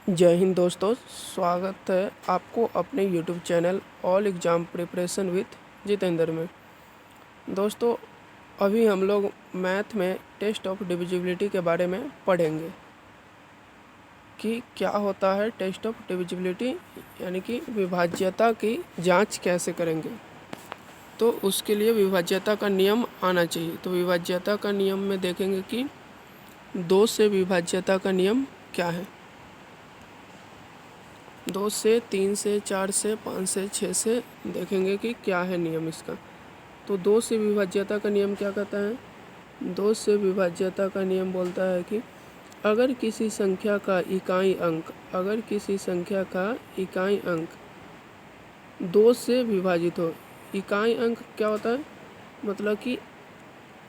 जय हिंद दोस्तों, स्वागत है आपको अपने YouTube channel all exam preparation with Jitendra में। दोस्तों, अभी हम लोग मैथ में टेस्ट ऑफ डिविजिबिलिटी के बारे में पढ़ेंगे कि क्या होता है टेस्ट ऑफ डिविजिबिलिटी, यानी कि विभाज्यता की जांच कैसे करेंगे। तो उसके लिए विभाज्यता का नियम आना चाहिए। तो विभाज्यता का नियम में देखेंगे कि 2 से विभाज्यता का नियम क्या है। 2 से, 3 से, 4 से, 5 से, 6 से देखेंगे कि क्या है नियम इसका। तो 2 से विभाज्यता का नियम क्या कहता है? 2 से विभाज्यता का नियम बोलता है कि अगर किसी संख्या का इकाई अंक 2 से विभाजित हो। इकाई अंक क्या होता है? मतलब कि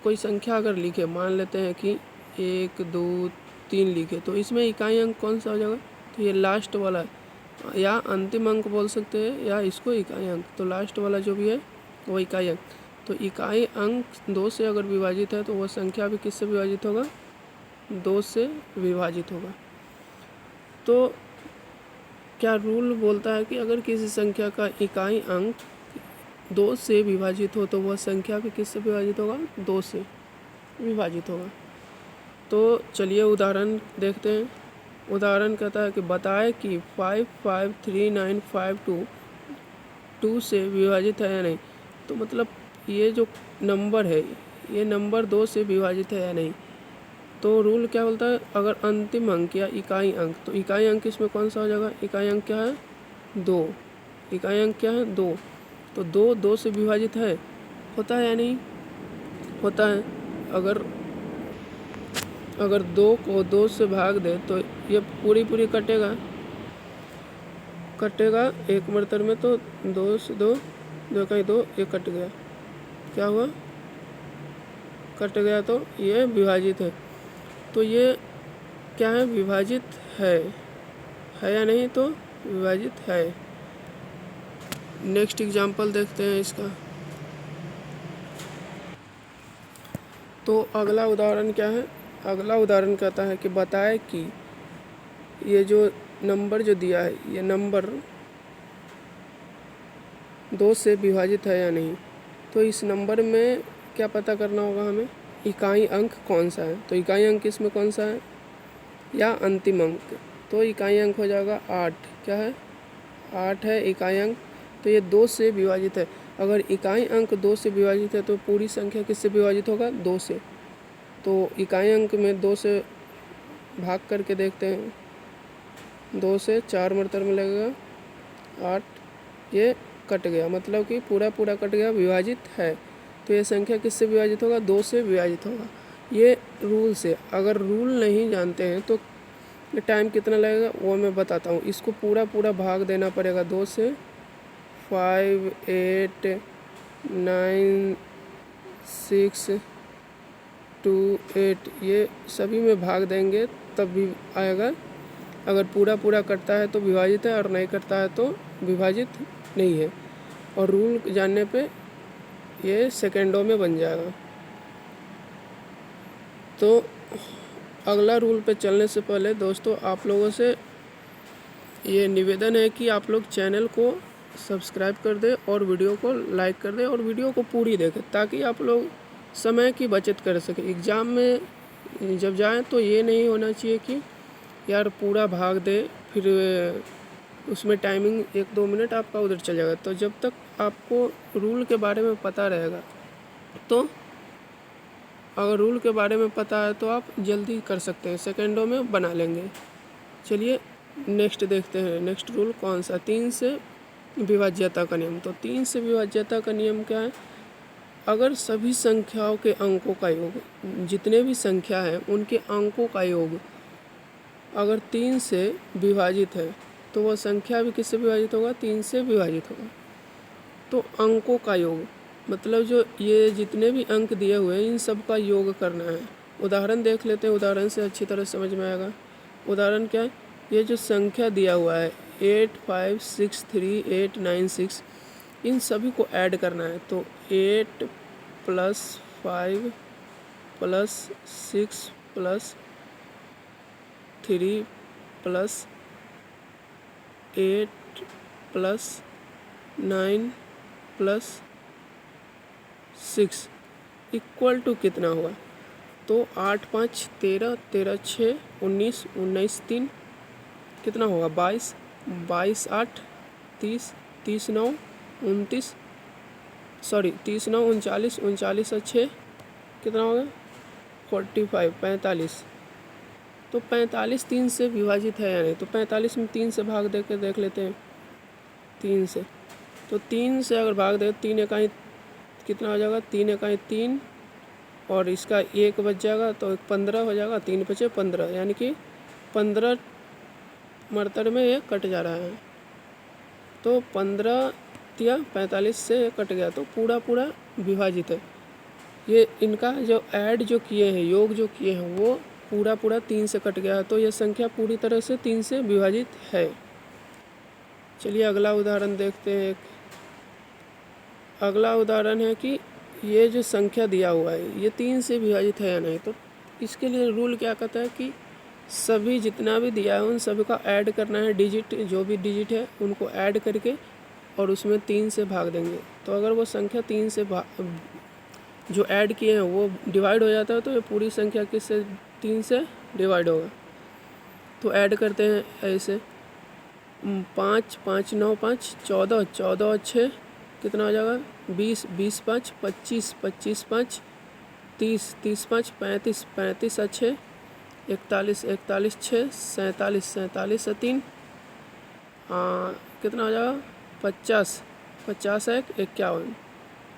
कोई संख्या अगर लिखे, मान लेते हैं कि 1, 2, 3 लिखे, तो इसमें इकाई अंक कौन सा हो जाएगा? तो ये लास्ट वाला या अंतिम अंक बोल सकते हैं, या इसको इकाई अंक। तो लास्ट वाला जो भी है वो इकाई अंक। तो इकाई अंक 2 से अगर विभाजित है तो वह संख्या भी किससे विभाजित होगा? 2 से विभाजित होगा। तो क्या रूल बोलता है कि अगर किसी संख्या का इकाई अंक 2 से विभाजित हो तो वह संख्या भी किससे विभाजित होगा? 2 से विभाजित होगा। तो चलिए उदाहरण देखते हैं। उदाहरण कहता है कि बताए कि 553952 2 से विभाजित है या नहीं। तो मतलब ये जो नंबर है, ये नंबर 2 से विभाजित है या नहीं। तो रूल क्या बोलता है? अगर अंतिम अंक या इकाई अंक, तो इकाई अंक इसमें कौन सा हो जाएगा? इकाई अंक क्या है? 2। इकाई अंक क्या है? 2। तो 2 से विभाजित है, होता है या नहीं? होता है। अगर 2 को 2 से भाग दे तो ये पूरी कटेगा एक मरतब में। तो 2 से 2, 2 का 2, ये कट गया। क्या हुआ? कट गया। तो ये विभाजित है। तो ये क्या है? विभाजित है या नहीं? तो विभाजित है। नेक्स्ट एग्जांपल देखते हैं इसका। तो अगला उदाहरण क्या है? अगला उदाहरण कहता है कि बताए कि ये जो नंबर जो दिया है, ये नंबर 2 से विभाजित है या नहीं। तो इस नंबर में क्या पता करना होगा हमें? इकाई अंक कौन सा है। तो इकाई अंक इसमें कौन सा है? या अंतिम अंक। तो इकाई अंक हो जाएगा 8। क्या है? 8 है इकाई अंक। तो ये 2 से विभाजित है। अगर इकाई अंक 2 से विभाजित है तो पूरी संख्या किससे विभाजित होगा? 2 से। तो इकाई अंक में 2 से भाग करके देखते हैं। 2 से 4 मरतबा में लगेगा 8, ये कट गया। मतलब कि पूरा कट गया, विभाजित है। तो ये संख्या किससे विभाजित होगा? 2 से विभाजित होगा। ये रूल से। अगर रूल नहीं जानते हैं तो टाइम कितना लगेगा वो मैं बताता हूँ। इसको पूरा भाग देना पड़ेगा 2 से। 5, 8, 9, 6, 2, 8, ये सभी में भाग देंगे तब भी आएगा। अगर पूरा कटता है तो विभाजित है, और नहीं कटता है तो विभाजित नहीं है। और रूल जानने पे ये सेकेंडों में बन जाएगा। तो अगला रूल पे चलने से पहले दोस्तों, आप लोगों से ये निवेदन है कि आप लोग चैनल को सब्सक्राइब कर दें और वीडियो को लाइक कर दें और वीडियो को पूरी देखें, ताकि आप लोग समय की बचत कर सकें। एग्ज़ाम में जब जाएं तो ये नहीं होना चाहिए कि यार पूरा भाग दे, फिर उसमें टाइमिंग 1-2 मिनट आपका उधर चल जाएगा। तो जब तक आपको रूल के बारे में पता रहेगा, तो अगर रूल के बारे में पता है तो आप जल्दी कर सकते हैं, सेकेंडों में बना लेंगे। चलिए नेक्स्ट देखते हैं। नेक्स्ट रूल कौन सा? 3 से विभाज्यता का नियम। तो 3 से विभाज्यता का नियम क्या है? अगर सभी संख्याओं के अंकों का योग, जितने भी संख्या हैं उनके अंकों का योग अगर 3 से विभाजित है तो वह संख्या भी किससे विभाजित होगा? 3 से विभाजित होगा। तो अंकों का योग मतलब जो ये जितने भी अंक दिए हुए हैं इन सब का योग करना है। उदाहरण देख लेते हैं, उदाहरण से अच्छी तरह समझ में आएगा। उदाहरण क्या है? ये जो संख्या दिया हुआ है 8, 5, 6, 3, 8, 9, 6, इन सभी को ऐड करना है। तो 8 + 5 + 6 + 3 + 8 प्लस 9 प्लस 6 इक्वल टू कितना हुआ? तो 8 5 13, 13 6 19, 19 3 कितना होगा? 22, 22 8 30, 30 9 29, 30 9 39, 39 और 6 कितना होगा? 45, 45। तो 45 3 से विभाजित है या नहीं? तो 45 में 3 से भाग दे के देख लेते हैं। 3 से, तो 3 से अगर भाग दे, 3 इकाई कितना हो जाएगा? 3 इकाई 3 और इसका 1 बच जाएगा तो 15 हो जाएगा। 3 बचे 15, यानी कि 15 मरतब में ये कट जा रहा है। तो 15 या 45 से ये कट गया, तो पूरा पूरा विभाजित है। ये इनका जो ऐड जो किए हैं, योग जो किए हैं, वो पूरा पूरा 3 से कट गया है। तो ये संख्या पूरी तरह से 3 से विभाजित है। चलिए अगला उदाहरण देखते हैं। अगला उदाहरण है कि ये जो संख्या दिया हुआ है ये 3 से विभाजित है या नहीं। तो इसके लिए रूल क्या कहता है कि सभी जितना भी दिया है उन सभी का ऐड करना है। डिजिट, जो भी डिजिट है उनको ऐड करके और उसमें 3 से भाग देंगे। तो अगर वो संख्या 3 से जो ऐड किए हैं वो डिवाइड हो जाता है, तो ये पूरी संख्या किससे? 3 से डिवाइड होगा। तो ऐड करते हैं ऐसे, 5 5 9 5 14, 14 और 6 कितना हो जाएगा? 20, 20 5 25, 25 5 30, 30 5 35, 35 और 6 41, 41 6 47, 47 और 3 कितना हो जाएगा? 50, 50 1 51।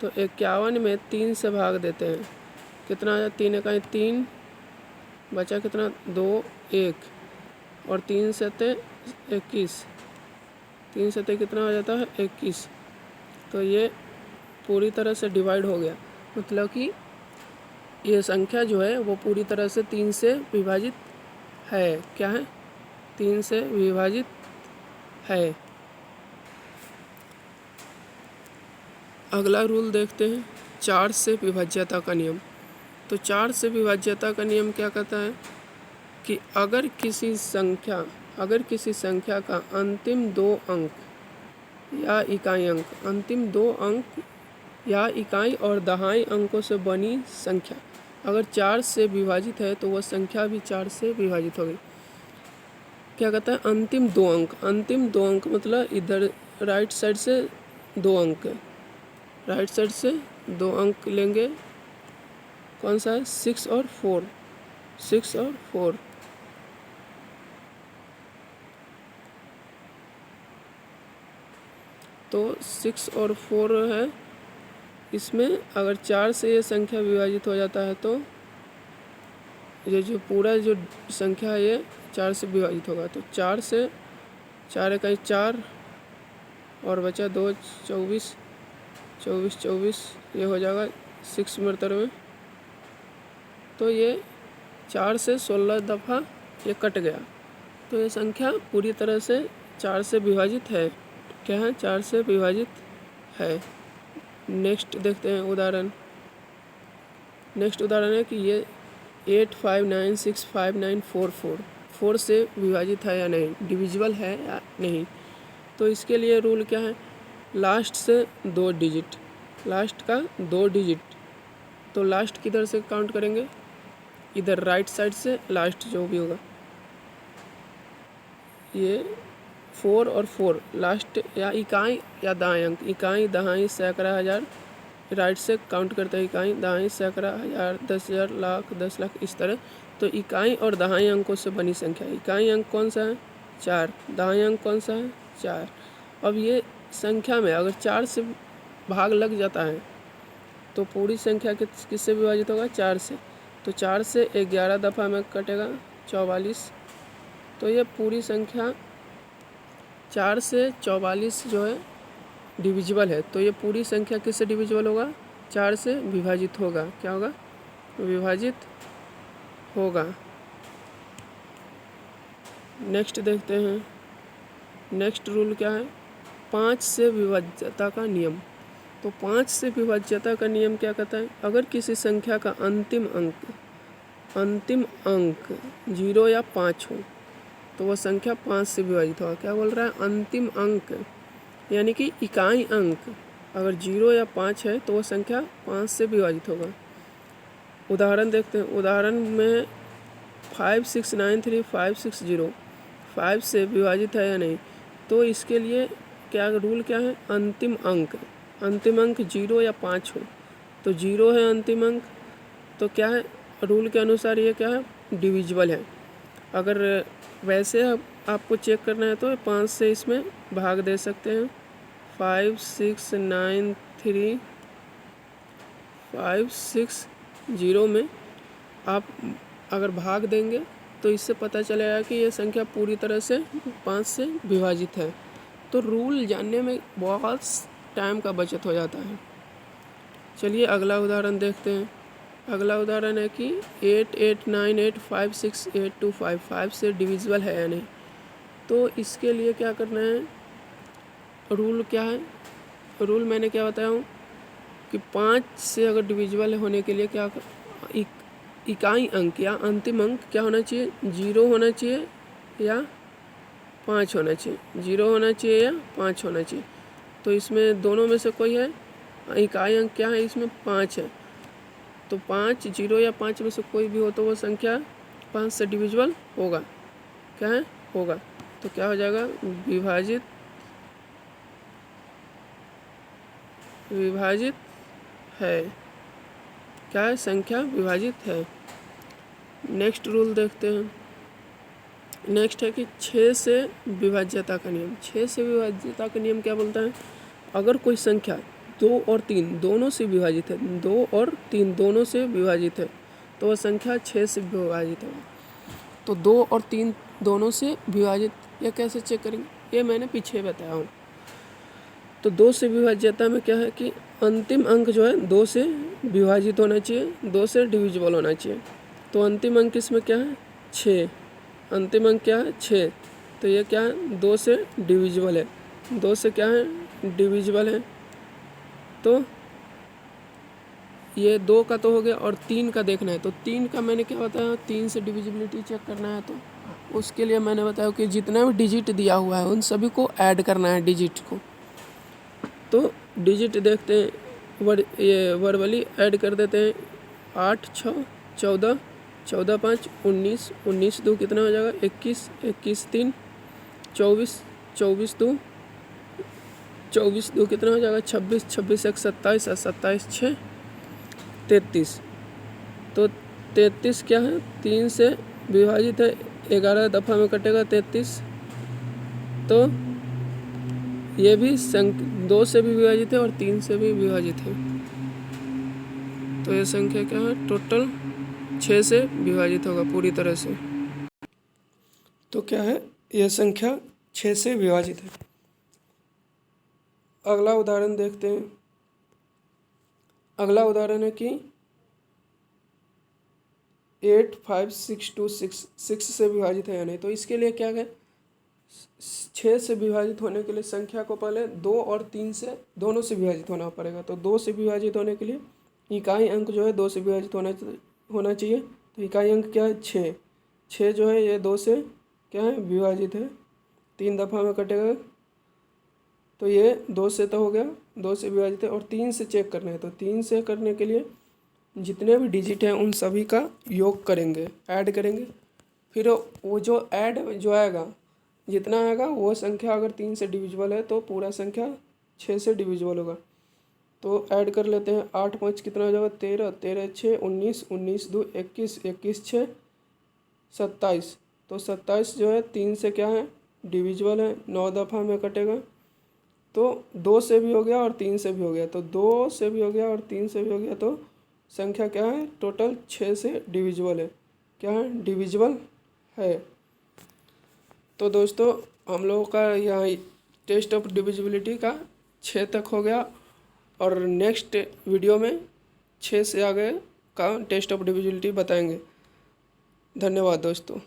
तो 51 में 3 से भाग देते हैं, कितना आ जाए? 3 इकाई 3 बचा कितना? 2 1 और 3 सते 21, 3 सते कितना हो जाता है? 21। तो ये पूरी तरह से डिवाइड हो गया, मतलब कि ये संख्या जो है वो पूरी तरह से 3 से विभाजित है। क्या है? 3 से विभाजित है। अगला रूल देखते हैं, 4 से विभाज्यता का नियम। तो 4 से विभाज्यता का नियम क्या कहता है कि अगर किसी संख्या का अंतिम 2 अंक या इकाई अंक, अंतिम 2 अंक या इकाई और दहाई अंकों से बनी संख्या अगर 4 से विभाजित है तो वह संख्या भी 4 से विभाजित होगी। क्या कहता है? अंतिम 2 अंक, अंतिम 2 अंक मतलब इधर राइट साइड से 2 अंक, राइट साइड से 2 अंक लेंगे। कौन सा है? 6 और 4, 6 और 4। तो 6 और 4 है। इसमें अगर 4 से ये संख्या विभाजित हो जाता है तो ये जो पूरा जो संख्या है ये 4 से विभाजित होगा। तो 4 से 4 इकाई 4 और बचा 2 24, 24 24 ये हो जाएगा 6 मरतबे में। तो ये 4 से 16 दफ़ा ये कट गया। तो ये संख्या पूरी तरह से 4 से विभाजित है। क्या है? 4 से विभाजित है। नेक्स्ट देखते हैं उदाहरण। नेक्स्ट उदाहरण है कि ये 8 5 9 6 5 9 4 4 4 से विभाजित है या नहीं, डिविजिबल है या नहीं। तो इसके लिए रूल क्या है? लास्ट से 2 डिजिट, लास्ट का 2 डिजिट। तो लास्ट किधर से काउंट करेंगे? इधर राइट साइड से लास्ट जो भी होगा, ये 4 और 4 लास्ट या इकाई या दहाई अंक, इकाई दहाई सैकड़ा हज़ार राइट से काउंट करते हैं, इकाई दहाई सैकड़ा हज़ार 10,000 लाख 10 लाख इस तरह। तो इकाई और दहाई अंकों से बनी संख्या, इकाई अंक कौन सा है? 4, दहाई अंक कौन सा है? 4। अब ये संख्या में अगर 4 से भाग लग जाता है तो पूरी संख्या किससे विभाजित होगा? 4 से। तो 4 से 11 दफ़ा में कटेगा 44। तो ये पूरी संख्या 4 से 44 जो है डिविजिबल है। तो ये पूरी संख्या किससे डिविजिबल होगा? 4 से विभाजित होगा। क्या होगा? विभाजित होगा। नेक्स्ट देखते हैं। नेक्स्ट रूल क्या है? 5 से विभाज्यता का नियम। तो 5 से विभाज्यता का नियम क्या कहता है? अगर किसी संख्या का अंतिम अंक 0 या 5 हो तो वह संख्या 5 से विभाजित होगा। क्या बोल रहा है? अंतिम अंक यानी कि इकाई अंक अगर 0 या 5 है तो वह संख्या 5 से विभाजित होगा। उदाहरण देखते हैं। उदाहरण में 56935605 5 से विभाजित है या नहीं। तो इसके लिए क्या रूल क्या है? अंतिम अंक 0 या 5 हो तो 0 है अंतिम अंक, तो क्या है रूल के अनुसार ये क्या है? डिविजिबल है। अगर वैसे आपको चेक करना है तो 5 से इसमें भाग दे सकते हैं। 5693560560 में आप अगर भाग देंगे तो इससे पता चलेगा कि ये संख्या पूरी तरह से 5 से विभाजित है। तो रूल जानने में बहुत टाइम का बचत हो जाता है। चलिए अगला उदाहरण देखते हैं। अगला उदाहरण है कि 8898568255 5 से डिविजिबल है या नहीं। तो इसके लिए क्या करना है? रूल क्या है? रूल मैंने क्या बताया हूँ कि 5 से अगर डिविजिबल होने के लिए क्या इकाई अंक या अंतिम अंक क्या होना चाहिए? 0 होना चाहिए या 5 होना चाहिए। 0 होना चाहिए या 5 होना चाहिए। तो इसमें दोनों में से कोई है। इकाई अंक क्या है? इसमें 5 है। तो 5 0 या 5 में से कोई भी हो तो वो संख्या 5 से डिविजिबल होगा। क्या है? होगा। तो क्या हो जाएगा? विभाजित है। क्या है? संख्या विभाजित है। नेक्स्ट रूल देखते हैं। नेक्स्ट है कि 6 से विभाज्यता का नियम। 6 से विभाज्यता का नियम क्या बोलता है? अगर कोई संख्या 2 और 3 दोनों से विभाजित है, 2 और 3 दोनों से विभाजित है तो वह संख्या 6 से विभाजित है। तो 2 और 3 दोनों से विभाजित ये कैसे चेक करेंगे? ये मैंने पीछे बताया हूँ। तो 2 से विभाज्यता में क्या है कि अंतिम अंक जो है 2 से विभाजित होना चाहिए, 2 से डिविजिबल होना चाहिए। तो अंतिम अंक इसमें क्या है? 6। अंतिम अंक क्या है? 6। तो ये क्या है? 2 से डिविजिबल है। 2 से क्या है? डिविजिबल है। तो ये 2 का तो हो गया और 3 का देखना है। तो 3 का मैंने क्या बताया? 3 से डिविजिबिलिटी चेक करना है तो उसके लिए मैंने बताया कि जितना भी डिजिट दिया हुआ है उन सभी को ऐड करना है डिजिट को। तो डिजिट देखते हैं, ये वर्बली ऐड कर देते हैं। 8 6 14 14 5 19 19 2 कितना हो जाएगा? 21 21 3 24 24 2 24 2 कितना हो जाएगा? 26 26 1 27 27 6 33। तो 33 क्या है? 3 से विभाजित है, 11 दफ़ा में कटेगा 33। तो ये भी 2 से भी विभाजित है और 3 से भी विभाजित है। तो ये संख्या क्या है? टोटल 6 से विभाजित होगा पूरी तरह से। तो क्या है? यह संख्या 6 से विभाजित है। अगला उदाहरण देखते हैं। अगला उदाहरण है कि 85626 6 से विभाजित है या नहीं। तो इसके लिए क्या है? 6 से विभाजित होने के लिए संख्या को पहले 2 और 3 से दोनों से विभाजित होना पड़ेगा। तो 2 से विभाजित होने के लिए इकाई अंक जो है 2 से विभाजित होना चाहिए। तो इकाई अंक क्या है? 6। 6 जो है ये 2 से क्या है? विभाजित है, 3 दफ़ा में कटेगा। तो ये 2 से तो हो गया, 2 से विभाजित है और 3 से चेक करना है। तो 3 से करने के लिए जितने भी डिजिट हैं उन सभी का योग करेंगे, ऐड करेंगे। फिर वो जो ऐड जो आएगा, जितना आएगा वो संख्या अगर 3 से डिविजिबल है तो पूरा संख्या 6 से डिविजिबल होगा। तो ऐड कर लेते हैं। 8 5 कितना हो जाएगा? 13 13 6 19 19 2 21 21 6 27। तो 27 जो है 3 से क्या है? डिविजिबल है, 9 दफ़ा में कटेगा। तो 2 से भी हो गया और 3 से भी हो गया। तो 2 से भी हो गया और 3 से भी हो गया। तो संख्या क्या है? टोटल 6 से डिविजिबल है। क्या है? डिविजिबल है। तो दोस्तों हम लोगों का यहाँ टेस्ट ऑफ डिविजिबिलिटी का 6 तक हो गया और नेक्स्ट वीडियो में 6 से आगे का टेस्ट ऑफ डिविजिबिलिटी बताएंगे। धन्यवाद दोस्तों।